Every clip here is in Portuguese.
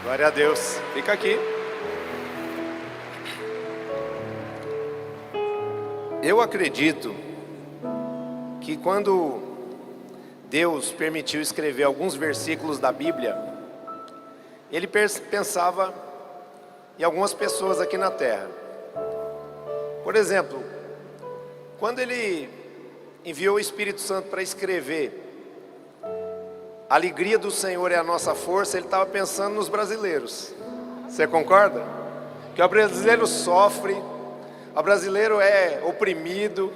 Glória a Deus. Fica aqui. Eu acredito que quando Deus permitiu escrever alguns versículos da Bíblia, Ele pensava em algumas pessoas aqui na terra. Por exemplo, quando Ele enviou o Espírito Santo para escrever "A alegria do Senhor é a nossa força", Ele estava pensando nos brasileiros. Você concorda? Que o brasileiro sofre, o brasileiro é oprimido,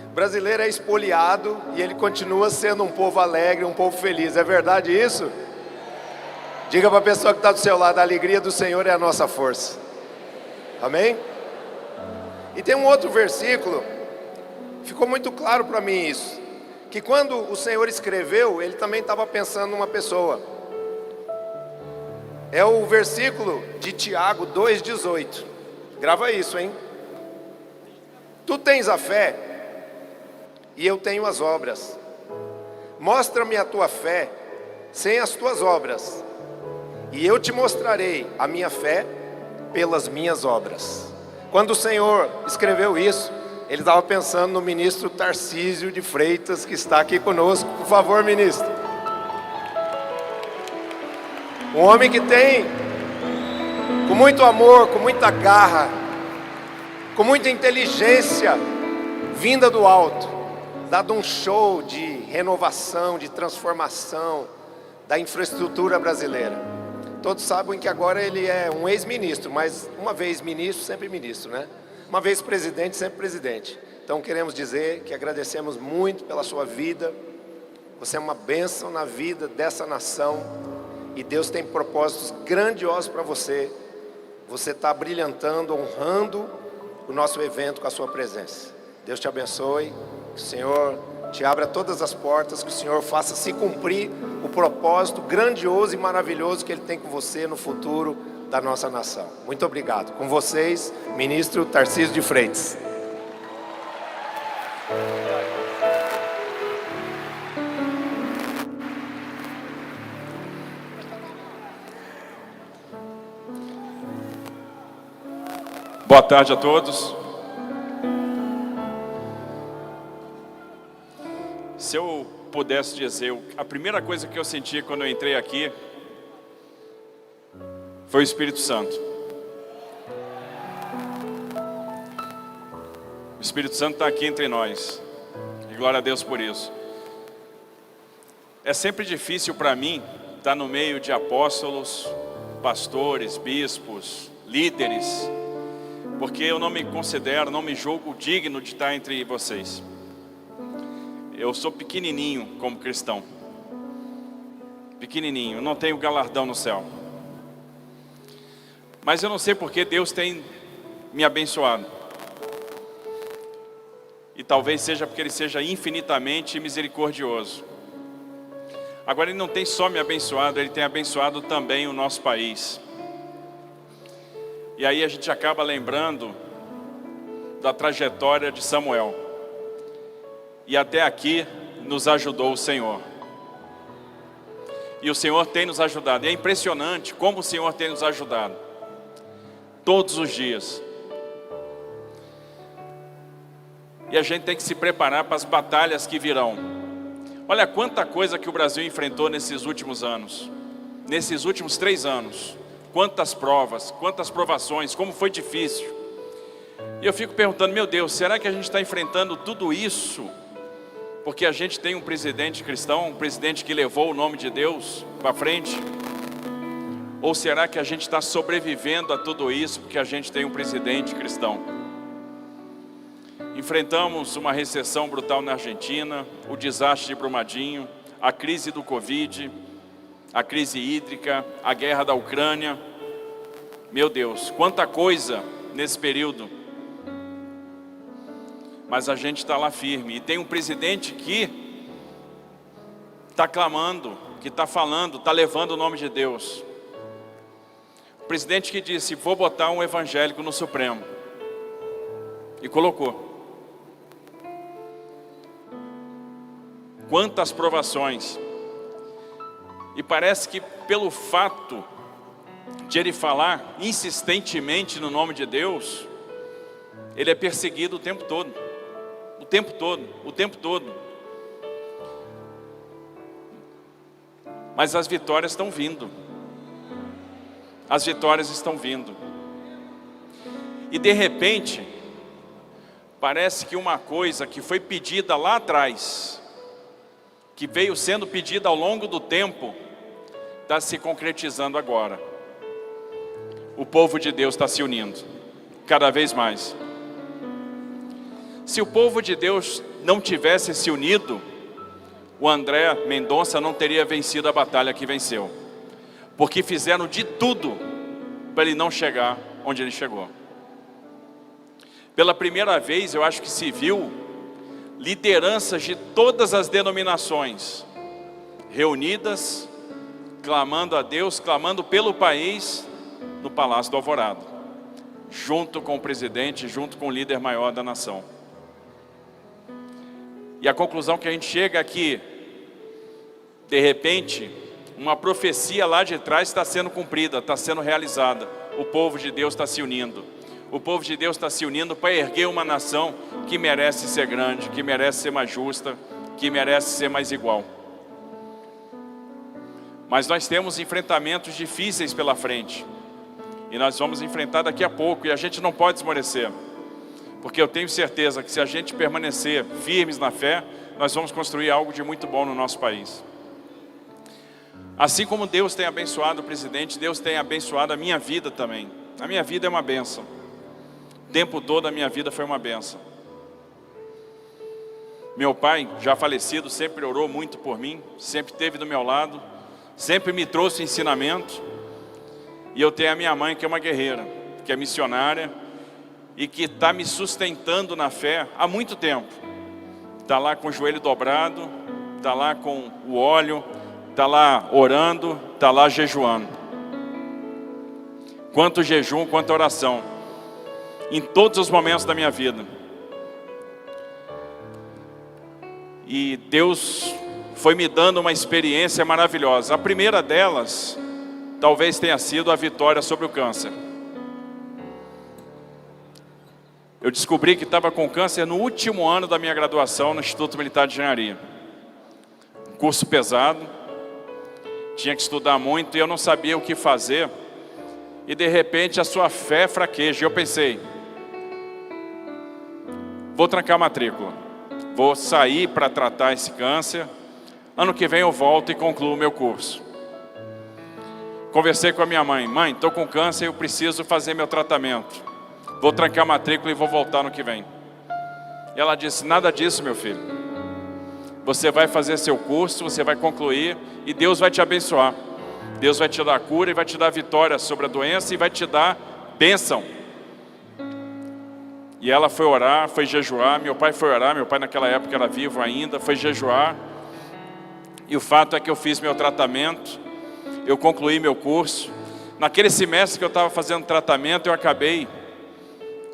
o brasileiro é espoliado, e ele continua sendo um povo alegre, um povo feliz. É verdade isso? Diga para a pessoa que está do seu lado: a alegria do Senhor é a nossa força. Amém? E tem um outro versículo, ficou muito claro para mim isso, que quando o Senhor escreveu, Ele também estava pensando numa pessoa. É o versículo de Tiago 2,18. Grava isso, hein? Tu tens a fé e eu tenho as obras. Mostra-me a tua fé sem as tuas obras, e eu te mostrarei a minha fé pelas minhas obras. Quando o Senhor escreveu isso, Ele estava pensando no ministro Tarcísio de Freitas, que está aqui conosco. Por favor, ministro. Um homem que tem, com muito amor, com muita garra, com muita inteligência, vinda do alto, dado um show de renovação, de transformação da infraestrutura brasileira. Todos sabem que agora ele é um ex-ministro, mas uma vez ministro, sempre ministro, né? Uma vez presidente, sempre presidente. Então queremos dizer que agradecemos muito pela sua vida. Você é uma bênção na vida dessa nação, e Deus tem propósitos grandiosos para você. Você está brilhantando, honrando o nosso evento com a sua presença. Deus te abençoe, que o Senhor te abra todas as portas, que o Senhor faça se cumprir o propósito grandioso e maravilhoso que Ele tem com você no futuro da nossa nação. Muito obrigado. Com vocês, ministro Tarcísio de Freitas. Boa tarde a todos. Se eu pudesse dizer, a primeira coisa que eu senti quando eu entrei aqui foi o Espírito Santo. O Espírito Santo está aqui entre nós, e glória a Deus por isso. É sempre difícil para mim estar no meio de apóstolos, pastores, bispos, líderes, porque eu não me considero, não me julgo digno de estar entre vocês. Eu sou pequenininho como cristão, pequenininho, eu não tenho galardão no céu. Mas eu não sei porque Deus tem me abençoado. E talvez seja porque Ele seja infinitamente misericordioso. Agora Ele não tem só me abençoado, Ele tem abençoado também o nosso país. E aí a gente acaba lembrando da trajetória de Samuel. E até aqui nos ajudou o Senhor. E o Senhor tem nos ajudado. E é impressionante como o Senhor tem nos ajudado. Todos os dias. E a gente tem que se preparar para as batalhas que virão. Olha quanta coisa que o Brasil enfrentou nesses últimos anos. Nesses últimos 3 anos. Quantas provas, quantas provações, como foi difícil. E eu fico perguntando, meu Deus, será que a gente está enfrentando tudo isso porque a gente tem um presidente cristão, um presidente que levou o nome de Deus para frente? Ou será que a gente está sobrevivendo a tudo isso porque a gente tem um presidente cristão? Enfrentamos uma recessão brutal na Argentina, o desastre de Brumadinho, a crise do Covid, a crise hídrica, a guerra da Ucrânia. Meu Deus, quanta coisa nesse período. Mas a gente está lá firme. E tem um presidente que está clamando, que está falando, está levando o nome de Deus. O presidente que disse, vou botar um evangélico no Supremo. E colocou. Quantas provações. E parece que pelo fato de ele falar insistentemente no nome de Deus, ele é perseguido o tempo todo. O tempo todo, o tempo todo. Mas as vitórias estão vindo. As vitórias estão vindo. E de repente, parece que uma coisa que foi pedida lá atrás, que veio sendo pedida ao longo do tempo, está se concretizando agora. O povo de Deus está se unindo, cada vez mais. Se o povo de Deus não tivesse se unido, o André Mendonça não teria vencido a batalha que venceu. Porque fizeram de tudo para ele não chegar onde ele chegou. Pela primeira vez, eu acho que se viu lideranças de todas as denominações reunidas, clamando a Deus, clamando pelo país, no Palácio do Alvorada, junto com o presidente, junto com o líder maior da nação. E a conclusão que a gente chega aqui, de repente, uma profecia lá de trás está sendo cumprida, está sendo realizada. O povo de Deus está se unindo. O povo de Deus está se unindo para erguer uma nação que merece ser grande, que merece ser mais justa, que merece ser mais igual. Mas nós temos enfrentamentos difíceis pela frente. E nós vamos enfrentar daqui a pouco, e a gente não pode esmorecer. Porque eu tenho certeza que se a gente permanecer firmes na fé, nós vamos construir algo de muito bom no nosso país. Assim como Deus tem abençoado o presidente, Deus tem abençoado a minha vida também. A minha vida é uma bênção. O tempo todo a minha vida foi uma bênção. Meu pai, já falecido, sempre orou muito por mim, sempre esteve do meu lado, sempre me trouxe ensinamento. E eu tenho a minha mãe, que é uma guerreira, que é missionária, e que está me sustentando na fé há muito tempo. Está lá com o joelho dobrado, está lá com o óleo, está lá orando, está lá jejuando. Quanto jejum, quanto oração, em todos os momentos da minha vida. E Deus foi me dando uma experiência maravilhosa. A primeira delas, talvez tenha sido a vitória sobre o câncer. Eu descobri que estava com câncer no último ano da minha graduação no Instituto Militar de Engenharia. Um curso pesado, tinha que estudar muito e eu não sabia o que fazer. E de repente a sua fé fraqueja. E eu pensei, vou trancar a matrícula, vou sair para tratar esse câncer. Ano que vem eu volto e concluo o meu curso. Conversei com a minha mãe, estou com câncer e eu preciso fazer meu tratamento. Vou trancar a matrícula e vou voltar no que vem. E ela disse, nada disso, meu filho. Você vai fazer seu curso, você vai concluir e Deus vai te abençoar. Deus vai te dar cura e vai te dar vitória sobre a doença e vai te dar bênção. E ela foi orar, foi jejuar, meu pai foi orar, meu pai naquela época era vivo ainda, foi jejuar. E o fato é que eu fiz meu tratamento, eu concluí meu curso. Naquele semestre que eu estava fazendo tratamento, eu acabei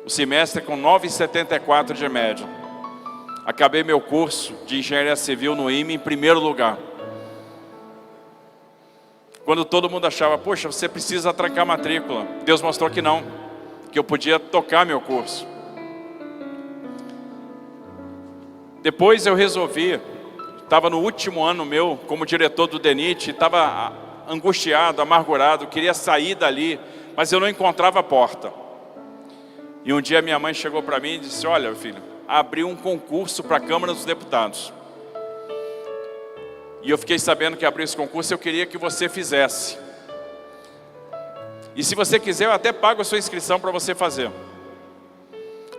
o semestre com 9,74 de média. Acabei meu curso de engenharia civil no IME em primeiro lugar. Quando todo mundo achava, poxa, você precisa trancar a matrícula, Deus mostrou que não, que eu podia tocar meu curso. Depois eu resolvi, estava no último ano meu como diretor do DENIT, estava angustiado, amargurado, queria sair dali, mas eu não encontrava a porta. E um dia minha mãe chegou para mim e disse, olha filho, abriu um concurso para a Câmara dos Deputados. E eu fiquei sabendo que abriu esse concurso, eu queria que você fizesse. E se você quiser, eu até pago a sua inscrição para você fazer.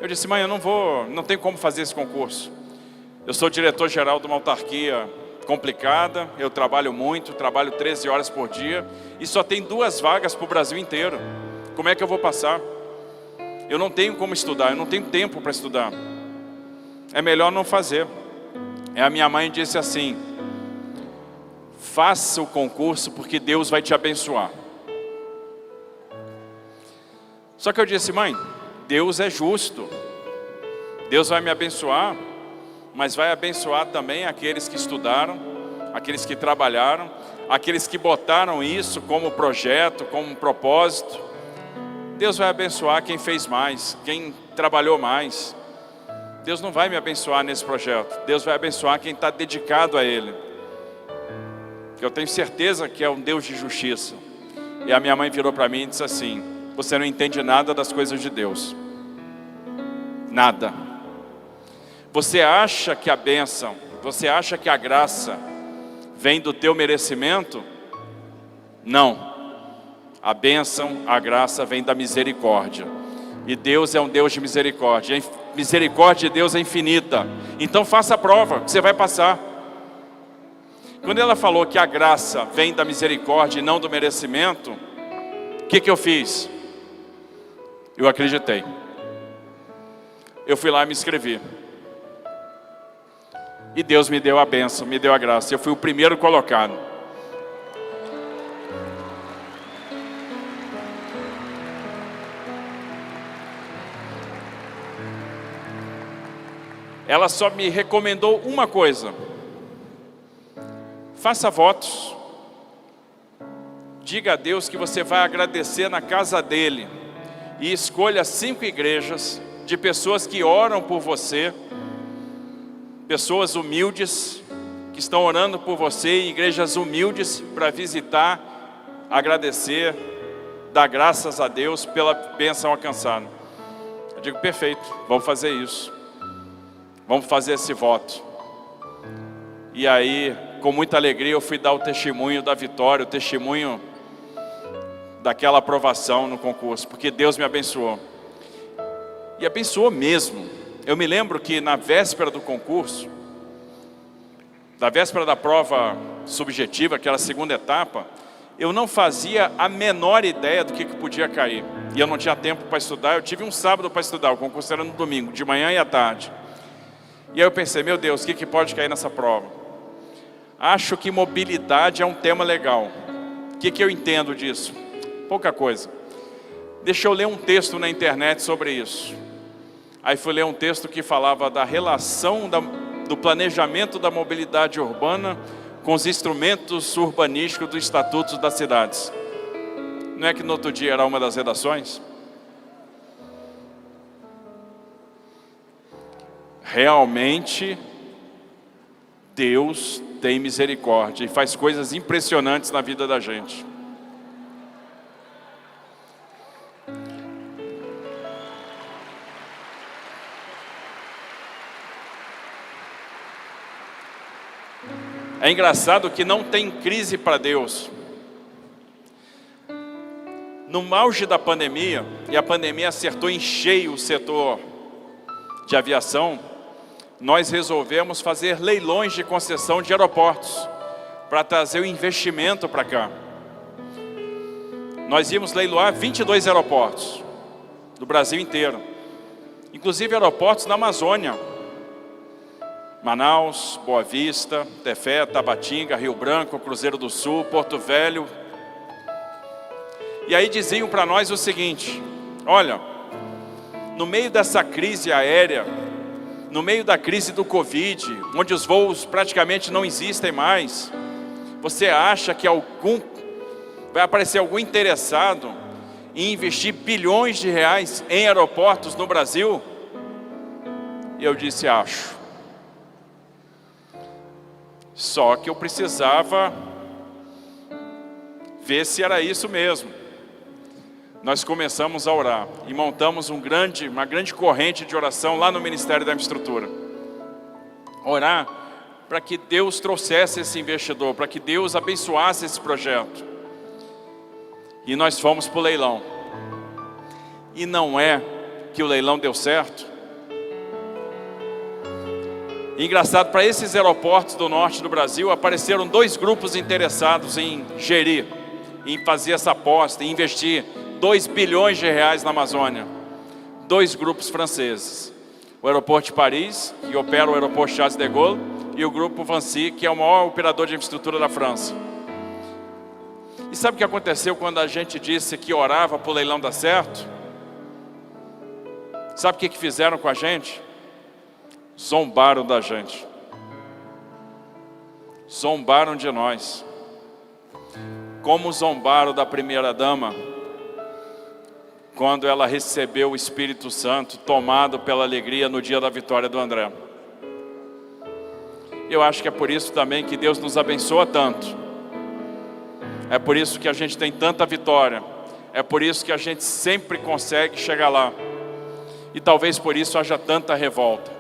Eu disse, mãe, eu não tenho como fazer esse concurso. Eu sou diretor-geral de uma autarquia complicada, eu trabalho muito, trabalho 13 horas por dia, e só tem 2 vagas para o Brasil inteiro. Como é que eu vou passar? Eu não tenho como estudar, eu não tenho tempo para estudar. É melhor não fazer. E a minha mãe disse assim, faça o concurso porque Deus vai te abençoar. Só que eu disse, mãe, Deus é justo. Deus vai me abençoar, mas vai abençoar também aqueles que estudaram, aqueles que trabalharam, aqueles que botaram isso como projeto, como propósito. Deus vai abençoar quem fez mais, quem trabalhou mais. Deus não vai me abençoar nesse projeto. Deus vai abençoar quem está dedicado a Ele. Eu tenho certeza que é um Deus de justiça. E a minha mãe virou para mim e disse assim: você não entende nada das coisas de Deus. Nada. Você acha que a bênção, você acha que a graça vem do teu merecimento? Não. A bênção, a graça vem da misericórdia. E Deus é um Deus de misericórdia. A misericórdia de Deus é infinita. Então faça a prova, que você vai passar. Quando ela falou que a graça vem da misericórdia e não do merecimento, o que eu fiz? Eu acreditei. Eu fui lá e me inscrevi. E Deus me deu a bênção, me deu a graça. Eu fui o primeiro colocado. Ela só me recomendou uma coisa: faça votos. Diga a Deus que você vai agradecer na casa dele. E escolha 5 igrejas de pessoas que oram por você. Pessoas humildes que estão orando por você, igrejas humildes para visitar, agradecer, dar graças a Deus pela bênção alcançada. Eu digo: perfeito, vamos fazer isso. Vamos fazer esse voto. E aí, com muita alegria, eu fui dar o testemunho da vitória, o testemunho daquela aprovação no concurso, porque Deus me abençoou. E abençoou mesmo. Eu me lembro que na véspera do concurso, na véspera da prova subjetiva, aquela segunda etapa, eu não fazia a menor ideia do que podia cair. E eu não tinha tempo para estudar. Eu tive um sábado para estudar, o concurso era no domingo, de manhã e à tarde. E aí eu pensei: meu Deus, o que pode cair nessa prova? Acho que mobilidade é um tema legal. O que eu entendo disso? Pouca coisa. Deixa eu ler um texto na internet sobre isso. Aí fui ler um texto que falava da relação do planejamento da mobilidade urbana com os instrumentos urbanísticos do Estatuto das Cidades. Não é que no outro dia era uma das redações? Realmente, Deus tem misericórdia e faz coisas impressionantes na vida da gente. É engraçado que não tem crise para Deus. No auge da pandemia, e a pandemia acertou em cheio o setor de aviação, nós resolvemos fazer leilões de concessão de aeroportos para trazer o investimento para cá. Nós íamos leiloar 22 aeroportos do Brasil inteiro, inclusive aeroportos na Amazônia: Manaus, Boa Vista, Tefé, Tabatinga, Rio Branco, Cruzeiro do Sul, Porto Velho. E aí diziam para nós o seguinte: olha, no meio dessa crise aérea, no meio da crise do Covid, onde os voos praticamente não existem mais, você acha que vai aparecer algum interessado em investir bilhões de reais em aeroportos no Brasil? E eu disse: acho. Só que eu precisava ver se era isso mesmo. Nós começamos a orar e montamos uma grande corrente de oração lá no Ministério da Infraestrutura. Orar para que Deus trouxesse esse investidor, para que Deus abençoasse esse projeto. E nós fomos para o leilão. E não é que o leilão deu certo. E engraçado, para esses aeroportos do norte do Brasil, apareceram 2 grupos interessados em gerir, em fazer essa aposta, em investir 2 bilhões de reais na Amazônia. 2 grupos franceses: o Aeroporto de Paris, que opera o Aeroporto Charles de Gaulle, e o Grupo Vinci, que é o maior operador de infraestrutura da França. E sabe o que aconteceu quando a gente disse que orava para o leilão dar certo? Sabe o que fizeram com a gente? Zombaram da gente. zombaram de nós, como zombaram da primeira dama, quando ela recebeu o Espírito Santo, tomado pela alegria no dia da vitória do André. Eu acho que é por isso também que Deus nos abençoa tanto. É por isso que a gente tem tanta vitória. É por isso que a gente sempre consegue chegar lá. E talvez por isso haja tanta revolta.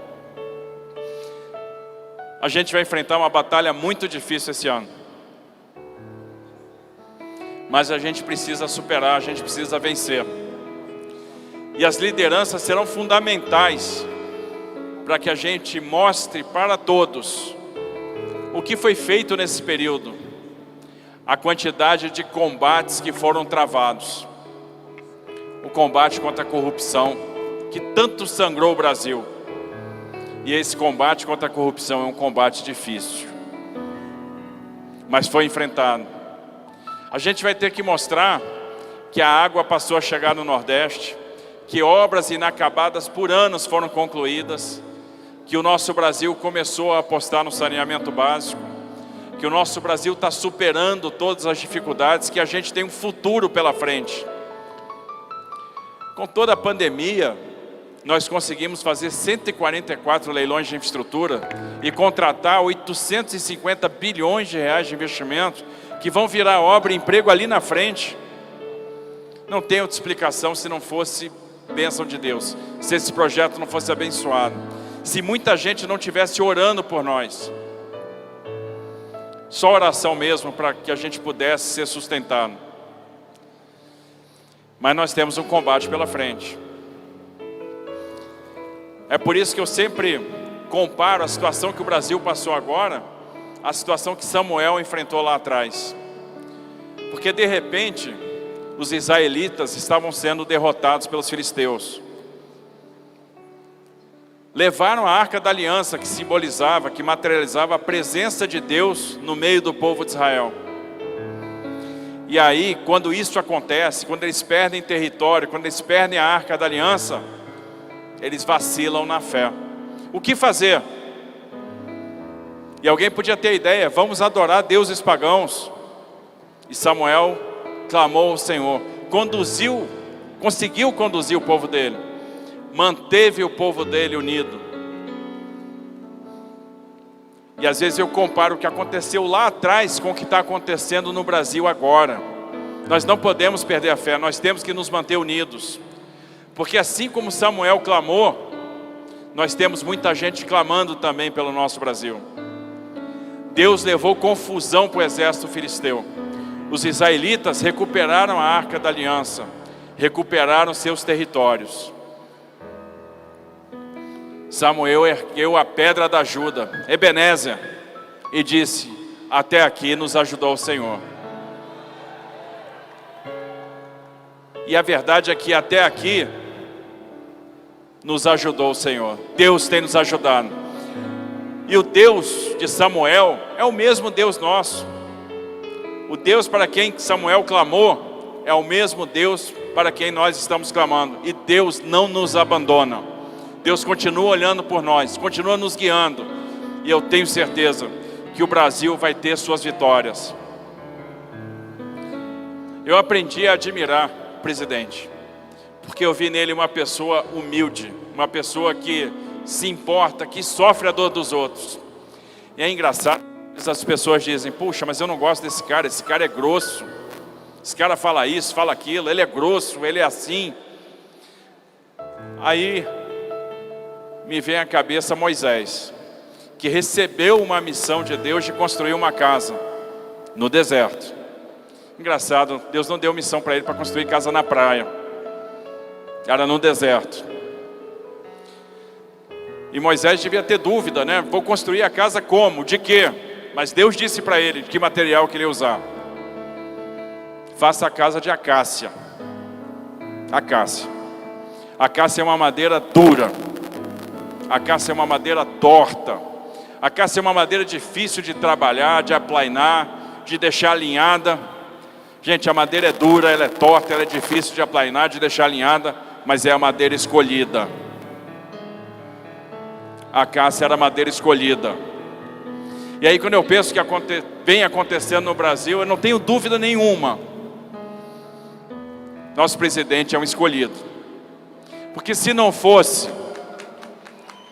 A gente vai enfrentar uma batalha muito difícil esse ano. Mas a gente precisa superar, a gente precisa vencer. E as lideranças serão fundamentais para que a gente mostre para todos o que foi feito nesse período, a quantidade de combates que foram travados, o combate contra a corrupção, que tanto sangrou o Brasil. E esse combate contra a corrupção é um combate difícil, mas foi enfrentado. A gente vai ter que mostrar que a água passou a chegar no Nordeste, que obras inacabadas por anos foram concluídas, que o nosso Brasil começou a apostar no saneamento básico, que o nosso Brasil está superando todas as dificuldades, que a gente tem um futuro pela frente. Com toda a pandemia, nós conseguimos fazer 144 leilões de infraestrutura e contratar 850 bilhões de reais de investimento, que vão virar obra e emprego ali na frente. Não tem outra explicação se não fosse bênção de Deus, se esse projeto não fosse abençoado, se muita gente não estivesse orando por nós. Só oração mesmo para que a gente pudesse ser sustentado. Mas nós temos um combate pela frente. É por isso que eu sempre comparo a situação que o Brasil passou agora à situação que Samuel enfrentou lá atrás. Porque de repente os israelitas estavam sendo derrotados pelos filisteus. Levaram a Arca da Aliança, que simbolizava, que materializava a presença de Deus no meio do povo de Israel. E aí, quando isso acontece, quando eles perdem território, quando eles perdem a Arca da Aliança, eles vacilam na fé. O que fazer? E alguém podia ter a ideia, vamos adorar deuses pagãos. E Samuel clamou ao Senhor, conseguiu conduzir o povo dele, manteve o povo dele unido. E às vezes eu comparo o que aconteceu lá atrás com o que está acontecendo no Brasil agora. Nós não podemos perder a fé, nós temos que nos manter unidos. Porque assim como Samuel clamou, nós temos muita gente clamando também pelo nosso Brasil. Deus levou confusão para o exército filisteu. Os israelitas recuperaram a Arca da Aliança, recuperaram seus territórios. Samuel ergueu a pedra da ajuda, Ebenezer, e disse, até aqui nos ajudou o Senhor. E a verdade é que até aqui nos ajudou o Senhor. Deus tem nos ajudado. E o Deus de Samuel é o mesmo Deus nosso. O Deus para quem Samuel clamou é o mesmo Deus para quem nós estamos clamando. E Deus não nos abandona. Deus continua olhando por nós, continua nos guiando. E eu tenho certeza que o Brasil vai ter suas vitórias. Eu aprendi a admirar o presidente, porque eu vi nele uma pessoa humilde, uma pessoa que se importa, que sofre a dor dos outros. E é engraçado, as pessoas dizem, puxa, mas eu não gosto desse cara, esse cara é grosso, esse cara fala isso, fala aquilo, ele é grosso, ele é assim. Aí me vem à cabeça Moisés, que recebeu uma missão de Deus de construir uma casa no deserto. Engraçado, Deus não deu missão para ele para construir casa na praia, era no deserto. E Moisés devia ter dúvida, né? Vou construir a casa como? De quê? Mas Deus disse para ele que material que ele ia usar. Faça a casa de acácia. Acácia. Acácia é uma madeira dura. Acácia é uma madeira torta. Acácia é uma madeira difícil de trabalhar, de aplainar, de deixar alinhada. Gente, a madeira é dura, ela é torta, ela é difícil de aplainar, de deixar alinhada, mas é a madeira escolhida. A acácia era a madeira escolhida. E aí quando eu penso que vem acontecendo no Brasil, eu não tenho dúvida nenhuma, nosso presidente é um escolhido. Porque se não fosse,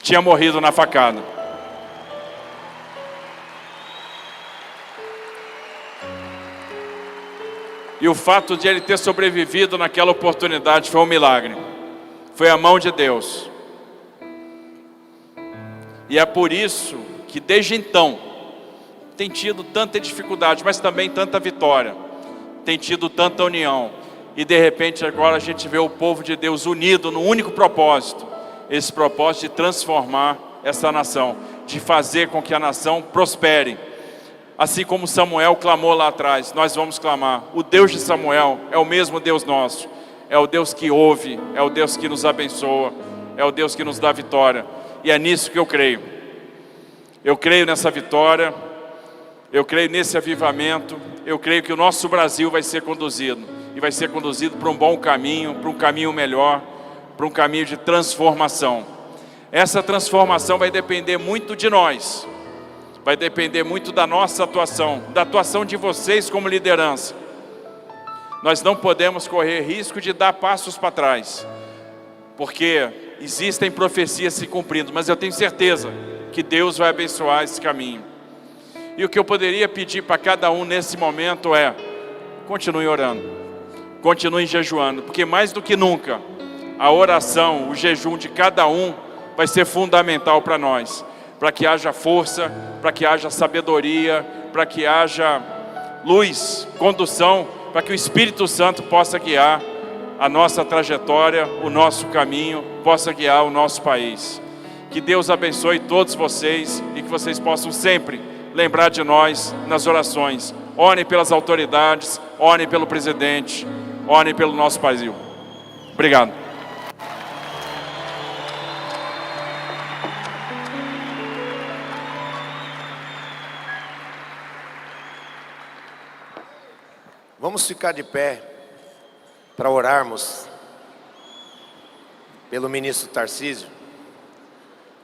tinha morrido na facada. E o fato de ele ter sobrevivido naquela oportunidade foi um milagre. Foi a mão de Deus. E é por isso que desde então tem tido tanta dificuldade, mas também tanta vitória. Tem tido tanta união. E de repente agora a gente vê o povo de Deus unido num único propósito. Esse propósito de transformar essa nação, de fazer com que a nação prospere. Assim como Samuel clamou lá atrás, nós vamos clamar. O Deus de Samuel é o mesmo Deus nosso. É o Deus que ouve, é o Deus que nos abençoa, é o Deus que nos dá vitória. E é nisso que eu creio. Eu creio nessa vitória, eu creio nesse avivamento, eu creio que o nosso Brasil vai ser conduzido. E vai ser conduzido para um bom caminho, para um caminho melhor, para um caminho de transformação. Essa transformação vai depender muito de nós. Vai depender muito da nossa atuação, da atuação de vocês como liderança. Nós não podemos correr risco de dar passos para trás, porque existem profecias se cumprindo, mas eu tenho certeza que Deus vai abençoar esse caminho. E o que eu poderia pedir para cada um nesse momento é: continue orando, continue jejuando, porque mais do que nunca, a oração, o jejum de cada um vai ser fundamental para nós. Para que haja força, para que haja sabedoria, para que haja luz, condução, para que o Espírito Santo possa guiar a nossa trajetória, o nosso caminho, possa guiar o nosso país. Que Deus abençoe todos vocês e que vocês possam sempre lembrar de nós nas orações. Orem pelas autoridades, orem pelo presidente, orem pelo nosso país. Obrigado. Vamos ficar de pé para orarmos pelo ministro Tarcísio.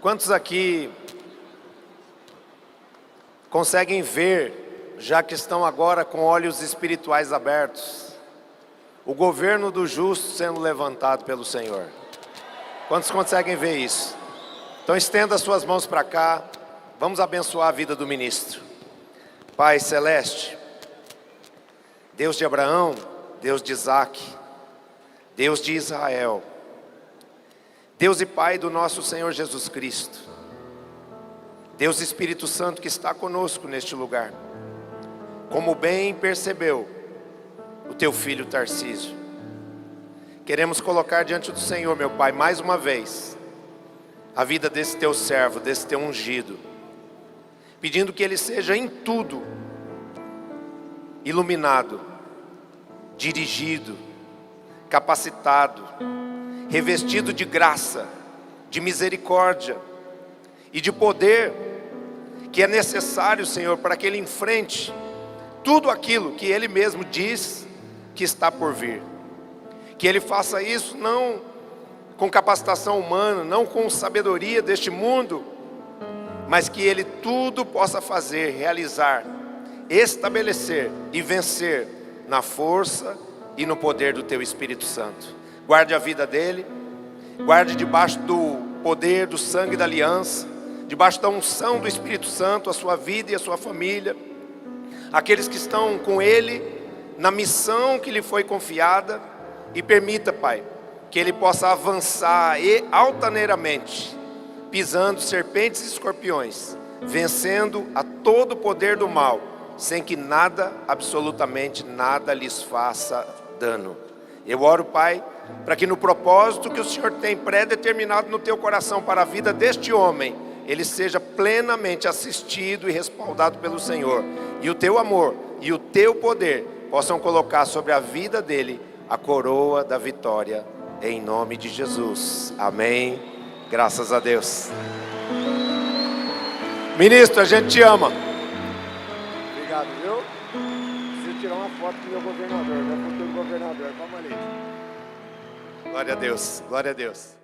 Quantos aqui conseguem ver, já que estão agora com olhos espirituais abertos, o governo do justo sendo levantado pelo Senhor? Quantos conseguem ver isso? Então estenda as suas mãos para cá, vamos abençoar a vida do ministro. Pai Celeste, Deus de Abraão, Deus de Isaac, Deus de Israel, Deus e Pai do nosso Senhor Jesus Cristo, Deus Espírito Santo que está conosco neste lugar, como bem percebeu o teu filho Tarcísio, queremos colocar diante do Senhor, meu Pai, mais uma vez, a vida desse teu servo, desse teu ungido, pedindo que ele seja em tudo iluminado, dirigido, capacitado, revestido de graça, de misericórdia e de poder que é necessário, Senhor, para que ele enfrente tudo aquilo que ele mesmo diz que está por vir. Que ele faça isso não com capacitação humana, não com sabedoria deste mundo, mas que ele tudo possa fazer, realizar, estabelecer e vencer na força e no poder do teu Espírito Santo. Guarde a vida dele, guarde debaixo do poder do sangue da aliança, debaixo da unção do Espírito Santo, a sua vida e a sua família, aqueles que estão com ele na missão que lhe foi confiada, e permita, Pai, que ele possa avançar e altaneiramente, pisando serpentes e escorpiões, vencendo a todo o poder do mal, sem que nada, absolutamente nada lhes faça dano. Eu oro, Pai, para que no propósito que o Senhor tem pré-determinado no teu coração para a vida deste homem, ele seja plenamente assistido e respaldado pelo Senhor, e o teu amor e o teu poder possam colocar sobre a vida dele a coroa da vitória, em nome de Jesus, amém, graças a Deus. Ministro, a gente te ama. Obrigado, viu? Preciso tirar uma foto com o meu governador, meu futuro governador. Calma ali. Glória a Deus, glória a Deus.